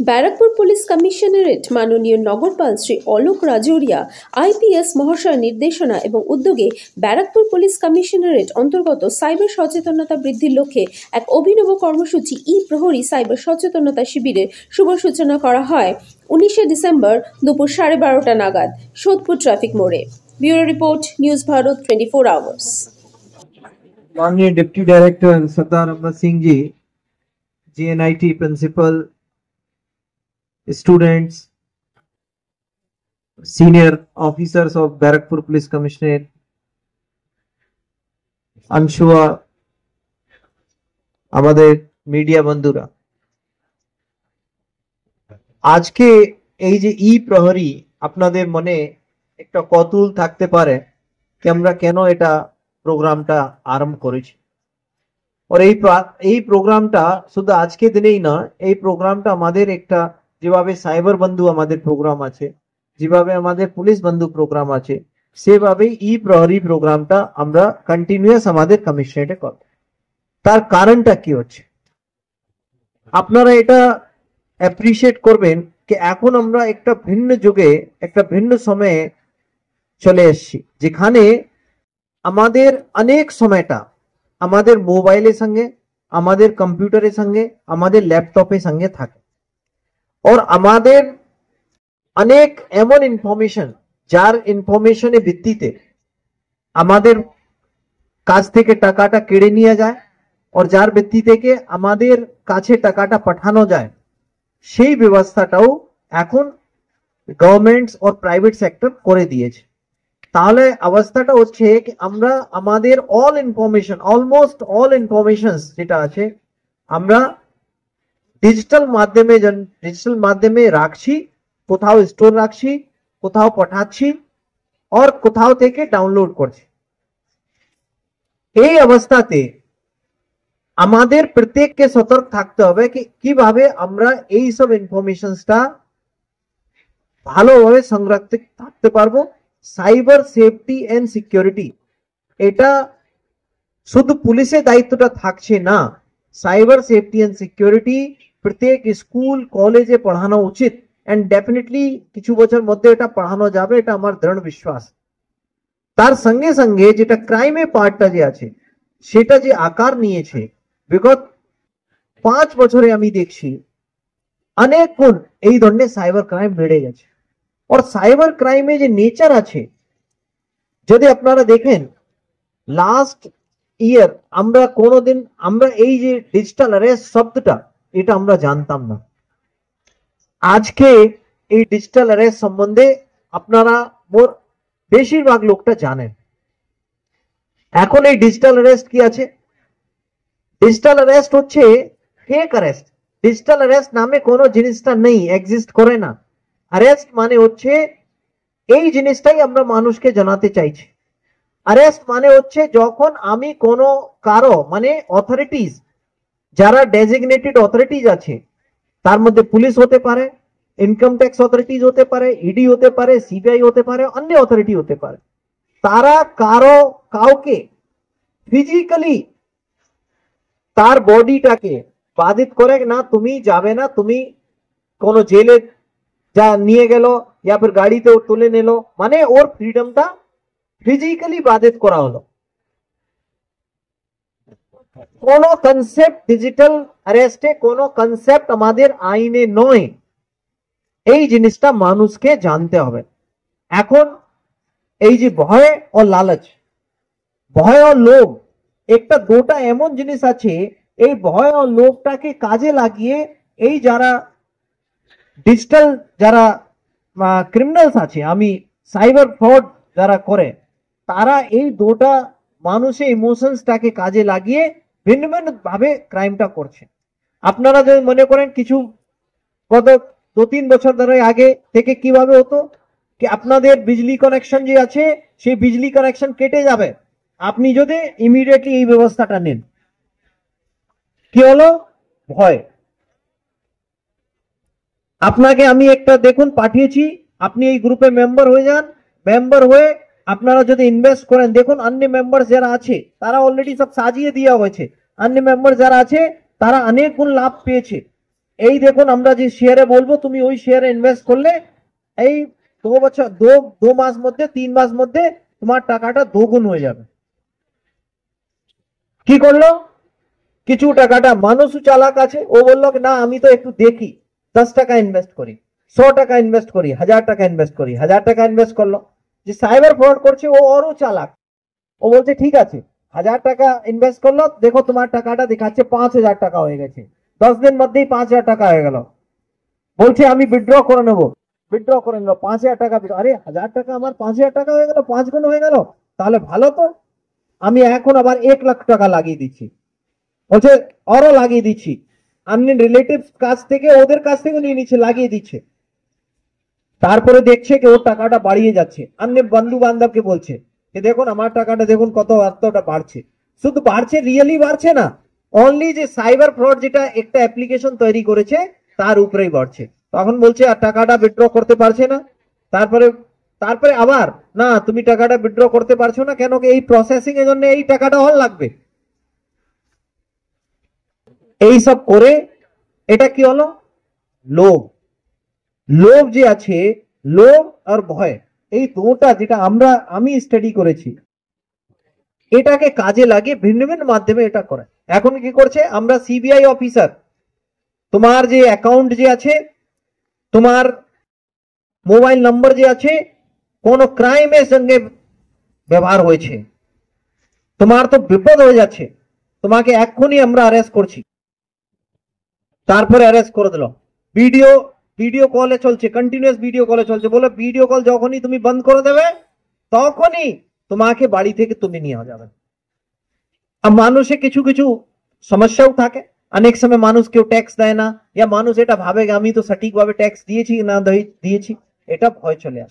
Barrackpore police commissionerate মাননীয় নগরপাল Shri Alok রাজৌরিয়া IPS মহাশয় নির্দেশনা এবং উদ্যোগে ব্যারাকপুর পুলিশ কমিশনারেট অন্তর্গত সাইবার সচেতনতা বৃদ্ধির লক্ষ্যে এক অভিনব কর্মসূচি ই প্রহরী সাইবার সচেতনতা শিবিরের শুভ সূচনা করা হয় 19 ডিসেম্বর দুপুর 12:30 নাগাদ সোদপুর ট্রাফিক মোড়ে। Bureau report, news Bharat 24 hours. माननीय deputy director Sardar Amar Singh ji, GNIT principal, students, senior officers of Barakpur Police Commissionerate, Anshua, আমাদের মিডিয়া বন্ধুরা, আজকে এই যে ই প্রহরী, আপনাদের মনে একটা কৌতূহল থাকতে পারে যে আমরা কেন এটা প্রোগ্রামটা আরম্ভ করেছি। আর এই প্রোগ্রামটা শুধু আজকে দিনেই না, এই প্রোগ্রামটা আমাদের একটা যেভাবে সাইবার বন্ধু আমাদের প্রোগ্রাম আছে, যেভাবে আমাদের পুলিশ বন্ধু প্রোগ্রাম আছে, সেভাবে ই প্রহরী প্রোগ্রামটা আমরা কন্টিনিউয়াস আমাদের কমিশনারেটে করব। তার কারণটা কি হচ্ছে আপনারা এটা অ্যাপ্রিশিয়েট করবেন যে এখন আমরা একটা ভিন্ন যুগে, একটা ভিন্ন সময়ে চলে এসেছি, যেখানে আমাদের অনেক সময়টা আমাদের মোবাইলের সঙ্গে, আমাদের কম্পিউটারের সঙ্গে, আমাদের ল্যাপটপের সঙ্গে থাকে। और আমাদের অনেক এমন ইনফরমেশন, যার ইনফরমেশনের ভিত্তিতে আমাদের কাছ থেকে টাকাটা কেড়ে নিয়ে যায়, और যার ভিত্তি থেকে আমাদের কাছে টাকাটা পাঠানো যায়, সেই ব্যবস্থাটাও এখন গভর্নমেন্টস और প্রাইভেট সেক্টর করে দিয়েছে। তাহলে অবস্থাটা হচ্ছে কি আমরা আমাদের all information, almost all information যেটা আছে আমরা ডিজিটাল মাধ্যমে রাখছি, কোথাও স্টোর রাখছি, কোথাও পাঠাচ্ছি, আর কোথাও থেকে ডাউনলোড করছি। এই অবস্থাতে আমাদের প্রত্যেককে সতর্ক থাকতে হবে কি কিভাবে আমরা এই সব ইনফরমেশনটা ভালোভাবে সংরক্ষিত থাকতে পারবো। সাইবার সেফটি এন্ড সিকিউরিটি, এটা শুধু পুলিশের দায়িত্বটা থাকছে না, সাইবার সেফটি এন্ড সিকিউরিটি প্রত্যেক স্কুল কলেজে পড়ানো উচিত, এন্ড ডেফিনেটলি কিছু বছর মধ্যে এটা পড়ানো যাবে, এটা আমার দৃঢ় বিশ্বাস। তার সঙ্গে সঙ্গে যেটা ক্রাইমের পার্টটা যে আছে, সেটা যে আকার নিয়েছে বিগত 5 বছরে আমি দেখছি অনেক গুণ এই ধরনের সাইবার ক্রাইম বেড়ে গেছে। और সাইবার ক্রাইমে যে নেচার আছে, যদি আপনারা দেখেন লাস্ট ইয়ার আমরা কোনোদিন আমরা এই যে ডিজিটাল অ্যারেস্ট শব্দটা, এটা আমরা জানতাম না। আজকে এই ডিজিটাল অ্যারেস্ট সম্বন্ধে আপনারা বেশিরভাগ লোকটা জানেন। এখন এই ডিজিটাল অ্যারেস্ট কি আছে? ডিজিটাল অ্যারেস্ট হচ্ছে ফেক অ্যারেস্ট। ডিজিটাল অ্যারেস্ট নামে কোনো জিনিসটা নেই, এক্সিস্ট করে না। অ্যারেস্ট মানে হচ্ছে এই জিনিসটাই আমরা মানুষকে জানাতে চাইছি। অ্যারেস্ট মানে হচ্ছে যখন আমি কোনো কারো মানে অথরিটিজ, যারা ডেজিগনেটেড অথরিটিজ আছে, তার মধ্যে পুলিশ হতে পারে, ইনকাম ট্যাক্স অথরিটিজ হতে পারে, ইডি হতে পারে, সিবিআই হতে পারে, অন্য অথরিটি হতে পারে, তারা কাউকে ফিজিক্যালি তার বডিটাকে বাধিত করে না, তুমি যাবে না, তুমি কোনো জেলে যা নিয়ে গেল या फिर গাড়িতে তুলে নিল, মানে ওর ফ্রিডমটা ফিজিক্যালি বাধিত করা হলো। কোন কনসেপ্ট ডিজিটাল অ্যারেস্টে কোন কনসেপ্ট আমাদের আইনে নয়, এই জিনিসটা মানুষকে জানতে হবে। এখন এই যে ভয় ও লালচ, ভয় ও লোভ, একটা দুটা এমন জিনিস আছে, এই ভয় ও লোভটাকে কাজে লাগিয়ে এই যারা ডিজিটাল যারা ক্রিমিনালস আছে, আমি সাইবার ফ্রড যারা করে, তারা এই দুটা মানুষের ইমোশনসটাকে কাজে লাগিয়ে ভিন্ন ভিন্ন ভাবে ক্রাইমটা করছে। আপনারা যদি মনে করেন কিছু গত 2-3 বছর ধরে আগে থেকে কিভাবে হতো কি আপনাদের বিজলি কানেকশন যে আছে, সেই বিজলি কানেকশন কেটে যাবে, আপনি যদি ইমিডিয়েটলি এই ব্যবস্থাটা নেন, কি হলো? ভয়। আপনাকে আমি একটা দেখুন পাঠিয়েছি, আপনি এই গ্রুপে মেম্বার হয়ে যান, মেম্বার হয়ে আপনারা যদি ইনভেস্ট করেন, দেখুন অন্য মেম্বার যারা আছে তারা অলরেডি সব সাজিয়ে দেওয়া হয়েছে, অন্য মেম্বার যারা আছে তারা অনেক গুণ লাভ পেয়েছে। এই দেখুন আমরা যে শেয়ারে বলবো তুমি ওই শেয়ারে ইনভেস্ট করলে এই 2 বছর 2 মাস মধ্যে 3 মাস মধ্যে তোমার টাকাটা দ্বিগুণ হয়ে যাবে। কি করলো? কিছু টাকাটা মানুষও চালাক আছে, ও বললো না আমি তো একটু দেখি, 10 টাকা ইনভেস্ট করি, 100 টাকা ইনভেস্ট করি, 1000 টাকা ইনভেস্ট করি, 1000 টাকা ইনভেস্ট করলো। যে সাইবার ফ্রড করছে ও আরো চালাক, ও বলছে ঠিক আছে 1000 টাকা ইনভেস্ট করলো, দেখো তোমার টাকাটা দেখাচ্ছে 5000 টাকা হয়ে গেছে, 10 দিন মধ্যেই 5000 টাকা হয়ে গেল। বলছে আমি উইথড্র করে নেবো, উইথড্র করে নিল 5000 টাকা। আরে 1000 টাকা আমার 5000 টাকা হয়ে গেল, 5 গুণ হয়ে গেল, তাহলে ভালো তো, আমি এখন আবার 1 লাখ টাকা লাগিয়ে দিচ্ছি। বলছে আরো লাগিয়ে দিচ্ছি, আপনি রিলেটিভ কাছ থেকে ওদের কাছ থেকে নিয়ে নিচ্ছে, লাগিয়ে দিচ্ছে। তারপরে দেখছে কি ওর টাকাটা বাড়িয়ে যাচ্ছে, আপনি বন্ধু বান্ধবকে বলছে যে দেখুন আমার টাকাটা দেখুন কত এতটা বাড়ছে। শুধু বাড়ছে, রিয়েলি বাড়ছে না, অনলি যে সাইবার ফ্রড যেটা একটা অ্যাপ্লিকেশন তৈরি করেছে তার উপরেই বাড়ছে। তখন বলছে আর টাকাটা উইথড্র করতে পারছে না। তারপরে তারপরে আবার না তুমি টাকাটা উইথড্র করতে পারছো না কেন, কি এই প্রসেসিং এর জন্য এই টাকাটা হল লাগবে। এই সব করে এটা কি হলো? লোভ। লোভ যে আছে, লোভ আর ভয়, এই দুটো যেটা আমি স্টাডি করেছি, এটাকে কাজে লাগিয়ে ভিন্ন ভিন্ন মাধ্যমে এটা করে। এখন কি করছে, আমরা সিবিআই অফিসার, তোমার যে অ্যাকাউন্ট যে আছে, তোমার মোবাইল নম্বর যে আছে, কোন ক্রাইমের সঙ্গে ব্যবহার হয়েছে, তোমার তো বিপদ হয়ে যাচ্ছে, তোমাকে এক্ষুনি আমরা অ্যারেস্ট করছি। তারপরে অ্যারেস্ট করে দিল। ভিডিও কলে চলছে, কন্টিনিউয়াস ভিডিও কলে চলছে, বলে ভিডিও কল যখনই তুমি বন্ধ করে দেবে তখনই তোমাকে বাড়ি থেকে তুলে নিয়ে যাবে। আর মানুষের কিছু কিছু সমস্যাও থাকে, অনেক সময় মানুষ কেউ ট্যাক্স দেয় না, ইয়া মানুষ এটা ভাবে আমি তো সঠিকভাবে ট্যাক্স দিয়েছি না দিয়েছি, এটা ভয় চলে আসে।